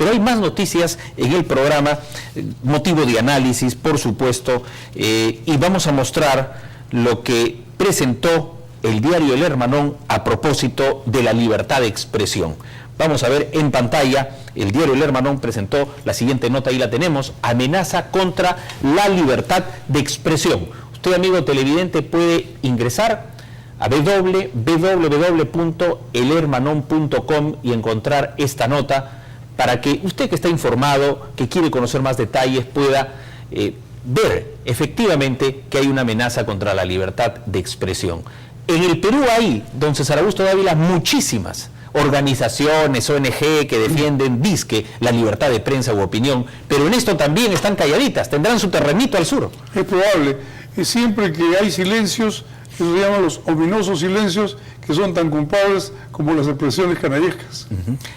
Pero hay más noticias en el programa, motivo de análisis, por supuesto, y vamos a mostrar lo que presentó el diario El Hermanón a propósito de la libertad de expresión. Vamos a ver en pantalla, el diario El Hermanón presentó la siguiente nota, ahí la tenemos: amenaza contra la libertad de expresión. Usted, amigo televidente, puede ingresar a www.elhermanon.com y encontrar esta nota para que usted, que está informado, que quiere conocer más detalles, pueda ver efectivamente que hay una amenaza contra la libertad de expresión. En el Perú hay, don César Augusto Dávila, muchísimas organizaciones, ONG, que defienden, dizque, la libertad de prensa u opinión, pero en esto también están calladitas, tendrán su terrenito al sur. Es probable, y siempre que hay silencios, eso se llaman los ominosos silencios, que son tan culpables como las expresiones canallescas.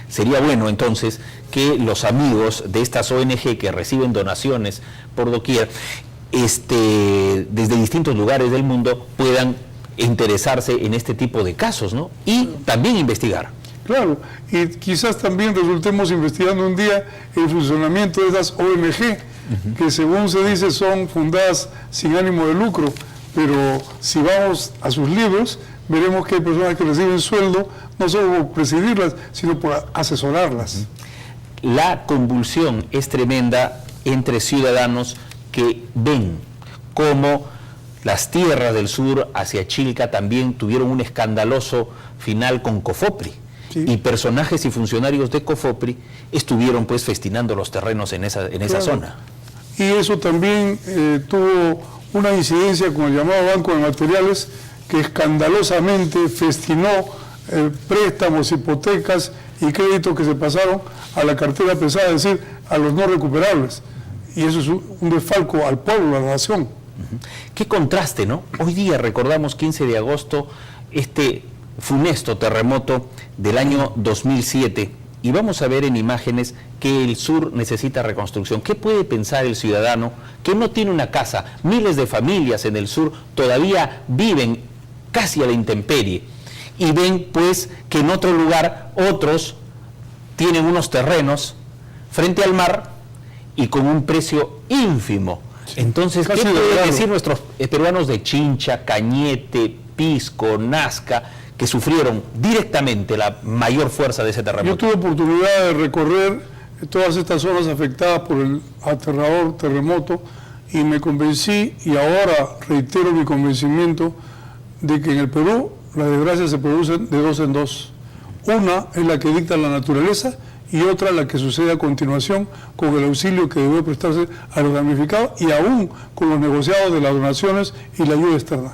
Sería bueno entonces que los amigos de estas ONG que reciben donaciones por doquier, desde distintos lugares del mundo, puedan interesarse en este tipo de casos, ¿no? Y también investigar. Claro, y quizás también resultemos investigando un día el funcionamiento de esas ONG, que según se dice son fundadas sin ánimo de lucro, pero si vamos a sus libros, veremos que hay personas que reciben sueldo no solo por presidirlas, sino por asesorarlas. La convulsión es tremenda entre ciudadanos que ven cómo las tierras del sur hacia Chilca también tuvieron un escandaloso final con Cofopri. Sí. Y personajes y funcionarios de Cofopri estuvieron pues festinando los terrenos en esa zona. Y eso también tuvo una incidencia con el llamado Banco de Materiales, que escandalosamente festinó préstamos, hipotecas y créditos que se pasaron a la cartera pesada, es decir, a los no recuperables. Y eso es un desfalco al pueblo, a la nación. Qué contraste, ¿no? Hoy día recordamos 15 de agosto este funesto terremoto del año 2007 y vamos a ver en imágenes que el sur necesita reconstrucción. ¿Qué puede pensar el ciudadano que no tiene una casa? Miles de familias en el sur todavía viven casi a la intemperie y ven pues que en otro lugar otros tienen unos terrenos frente al mar y con un precio ínfimo. Entonces, ¿qué pueden decir nuestros peruanos de Chincha, Cañete, Pisco, Nazca, que sufrieron directamente la mayor fuerza de ese terremoto? Yo tuve oportunidad de recorrer todas estas zonas afectadas por el aterrador terremoto y me convencí, y ahora reitero mi convencimiento, de que en el Perú las desgracias se producen de dos en dos. Una es la que dicta la naturaleza y otra la que sucede a continuación con el auxilio que debe prestarse a los damnificados y aún con los negociados de las donaciones y la ayuda externa.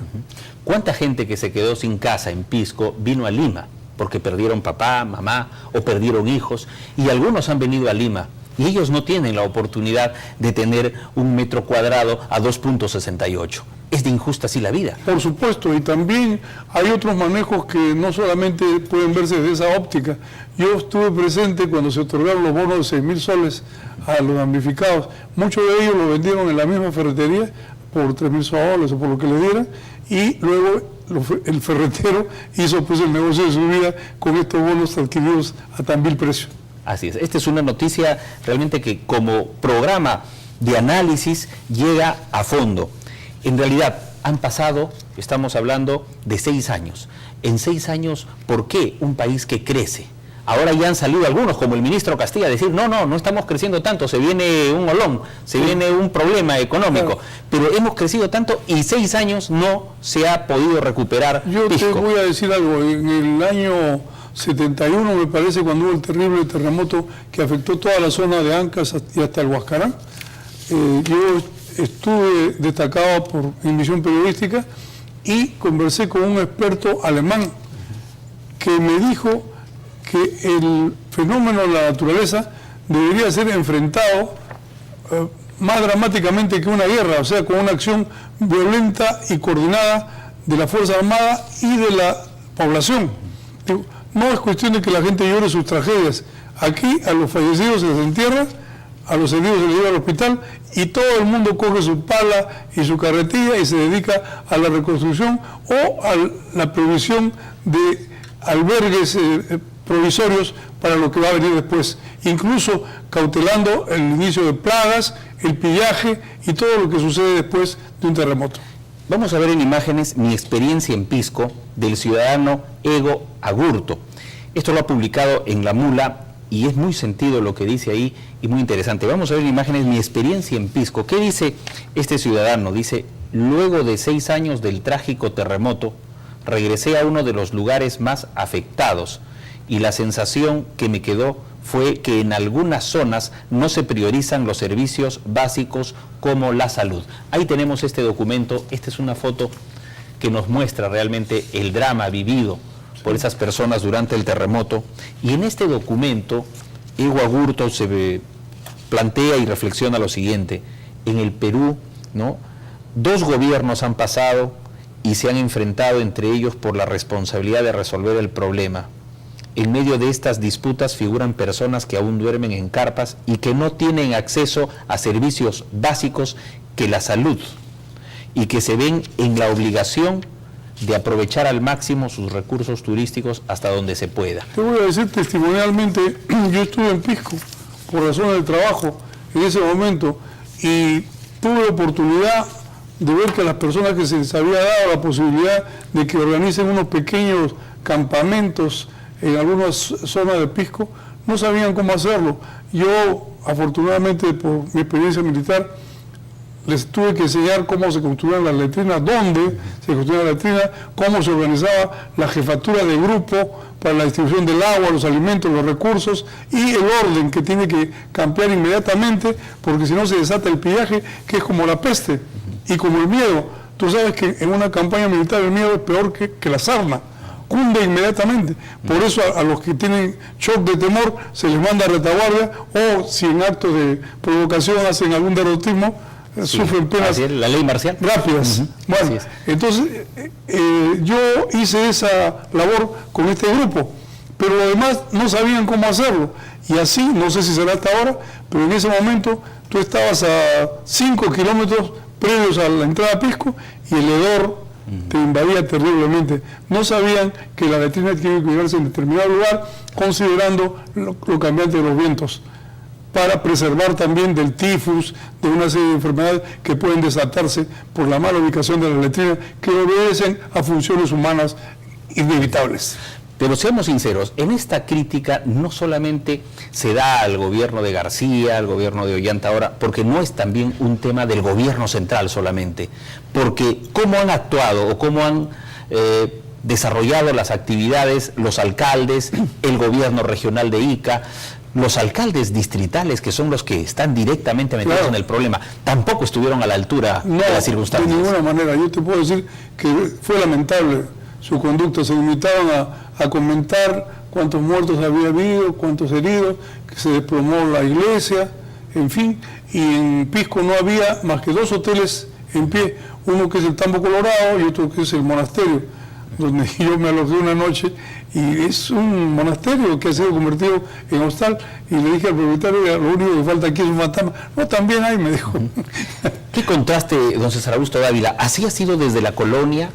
¿Cuánta gente que se quedó sin casa en Pisco vino a Lima porque perdieron papá, mamá o perdieron hijos? Y algunos han venido a Lima y ellos no tienen la oportunidad de tener un metro cuadrado a 2.68. Es de injusta así la vida. Por supuesto, y también hay otros manejos que no solamente pueden verse desde esa óptica. Yo estuve presente cuando se otorgaron los bonos de 6.000 soles a los damnificados. Muchos de ellos lo vendieron en la misma ferretería por 3.000 soles o por lo que le dieran, y luego el ferretero hizo pues el negocio de su vida con estos bonos adquiridos a tan vil precio. Así es. Esta es una noticia realmente que como programa de análisis llega a fondo. En realidad han pasado, estamos hablando de 6 años. En 6 años, ¿por qué un país que crece? Ahora ya han salido algunos, como el ministro Castilla, a decir, no estamos creciendo tanto, se viene un olón, se viene un problema económico, pero hemos crecido tanto y 6 años no se ha podido recuperar. Yo te voy a decir algo, en el año 71 me parece, cuando hubo el terrible terremoto que afectó toda la zona de Ancas y hasta el Huascarán, yo estuve destacado en misión periodística y conversé con un experto alemán que me dijo que el fenómeno de la naturaleza debería ser enfrentado más dramáticamente que una guerra, o sea, con una acción violenta y coordinada de la Fuerza Armada y de la población. No es cuestión de que la gente llore sus tragedias. Aquí a los fallecidos se les entierra, a los heridos se les lleva al hospital y todo el mundo coge su pala y su carretilla y se dedica a la reconstrucción o a la provisión de albergues provisorios para lo que va a venir después, incluso cautelando el inicio de plagas, el pillaje y todo lo que sucede después de un terremoto. Vamos a ver en imágenes mi experiencia en Pisco del ciudadano Ego Agurto. Esto lo ha publicado en La Mula y es muy sentido lo que dice ahí y muy interesante. Vamos a ver en imágenes mi experiencia en Pisco. ¿Qué dice este ciudadano? Dice: luego de 6 años del trágico terremoto, regresé a uno de los lugares más afectados y la sensación que me quedó fue que en algunas zonas no se priorizan los servicios básicos como la salud. Ahí tenemos este documento. Esta es una foto que nos muestra realmente el drama vivido por esas personas durante el terremoto. Y en este documento, Ego Agurto se plantea y reflexiona lo siguiente: en el Perú, ¿no?, 2 gobiernos han pasado y se han enfrentado entre ellos por la responsabilidad de resolver el problema. En medio de estas disputas figuran personas que aún duermen en carpas y que no tienen acceso a servicios básicos que la salud, y que se ven en la obligación de aprovechar al máximo sus recursos turísticos hasta donde se pueda. Te voy a decir testimonialmente, yo estuve en Pisco por razones de trabajo en ese momento y tuve la oportunidad de ver que a las personas que se les había dado la posibilidad de que organicen unos pequeños campamentos en algunas zonas de Pisco, no sabían cómo hacerlo. Yo, afortunadamente, por mi experiencia militar, les tuve que enseñar cómo se construían las letrinas, dónde se construían las letrinas, cómo se organizaba la jefatura de grupo para la distribución del agua, los alimentos, los recursos y el orden que tiene que cambiar inmediatamente, porque si no se desata el pillaje, que es como la peste y como el miedo. Tú sabes que en una campaña militar el miedo es peor que la sarna, cunde inmediatamente. Por eso a los que tienen shock de temor se les manda a retaguardia, o si en actos de provocación hacen algún derrotismo, sufren penas la ley marcial rápidas. Bueno, entonces yo hice esa labor con este grupo, pero los demás no sabían cómo hacerlo, y así, no sé si será hasta ahora, pero en ese momento tú estabas a 5 kilómetros previos a la entrada a Pisco y el hedor te invadía terriblemente. No sabían que la letrina tiene que cuidarse en determinado lugar, considerando lo cambiante de los vientos, para preservar también del tifus, de una serie de enfermedades que pueden desatarse por la mala ubicación de la letrina, que obedecen a funciones humanas inevitables. Pero seamos sinceros, en esta crítica no solamente se da al gobierno de García, al gobierno de Ollanta ahora, porque no es también un tema del gobierno central solamente, porque cómo han actuado o cómo han desarrollado las actividades los alcaldes, el gobierno regional de Ica, los alcaldes distritales, que son los que están directamente metidos en el problema, tampoco estuvieron a la altura de las circunstancias. De ninguna manera. Yo te puedo decir que fue lamentable su conducta. Se limitaron a comentar cuántos muertos había habido, cuántos heridos, que se desplomó la iglesia, en fin, y en Pisco no había más que 2 hoteles en pie, uno que es el Tambo Colorado y otro que es el monasterio, donde yo me alojé una noche, y es un monasterio que ha sido convertido en hostal, y le dije al propietario: lo único que falta aquí es un fantasma. No, también hay, me dijo. ¿Qué contraste, don César Augusto Dávila? ¿Así ha sido desde la colonia?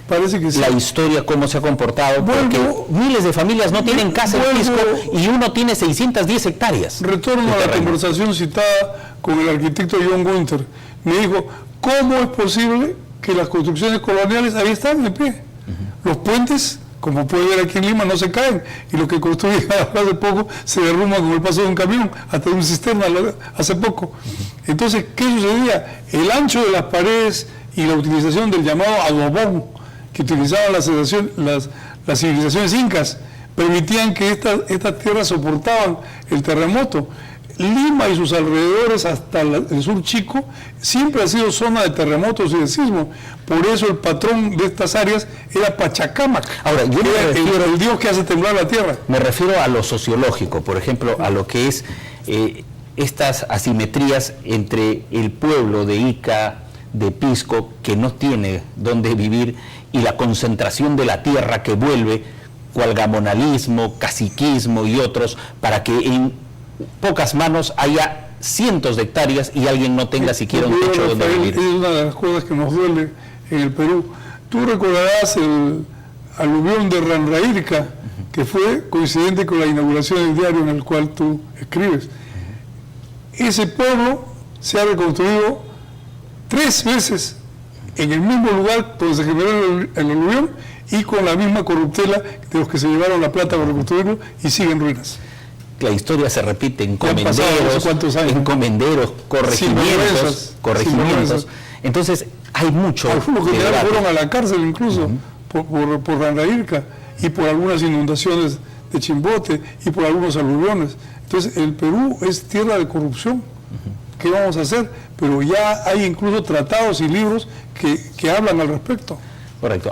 Parece que sí. La historia, cómo se ha comportado, porque miles de familias no tienen casa en Pisco y uno tiene 610 hectáreas. Retorno a la conversación citada con el arquitecto John Winter. Me dijo: ¿cómo es posible que las construcciones coloniales ahí están de pie? Los puentes, como puede ver aquí en Lima, no se caen, y lo que construyen hace poco se derrumba con el paso de un camión, hasta de un cisterna hace poco. Entonces, ¿qué sucedía? El ancho de las paredes y la utilización del llamado adobón que utilizaban las civilizaciones incas permitían que estas tierras soportaban el terremoto. Lima y sus alrededores, hasta el sur chico, siempre ha sido zona de terremotos y de sismos. Por eso el patrón de estas áreas era Pachacamac. Ahora, yo era el dios que hace temblar la tierra. Me refiero a lo sociológico, por ejemplo, a lo que es estas asimetrías entre el pueblo de Ica, de Pisco, que no tiene dónde vivir, y la concentración de la tierra que vuelve, cual gamonalismo, caciquismo y otros, para que en pocas manos haya cientos de hectáreas y alguien no tenga siquiera un techo donde vivir. Es una de las cosas que nos duele en el Perú. Tú recordarás el aluvión de Ranraírca, que fue coincidente con la inauguración del diario en el cual tú escribes. Ese pueblo se ha reconstruido 3 veces en el mismo lugar donde se generó el aluvión y con la misma corruptela de los que se llevaron la plata para reconstruirlo y siguen ruinas. La historia se repite en no sé cuántos años. corregimientos. Entonces, hay mucho. Algunos que fueron a la cárcel incluso por Randaírca y por algunas inundaciones de Chimbote y por algunos aluviones. Entonces, el Perú es tierra de corrupción. ¿Qué vamos a hacer? Pero ya hay incluso tratados y libros que hablan al respecto. Correcto.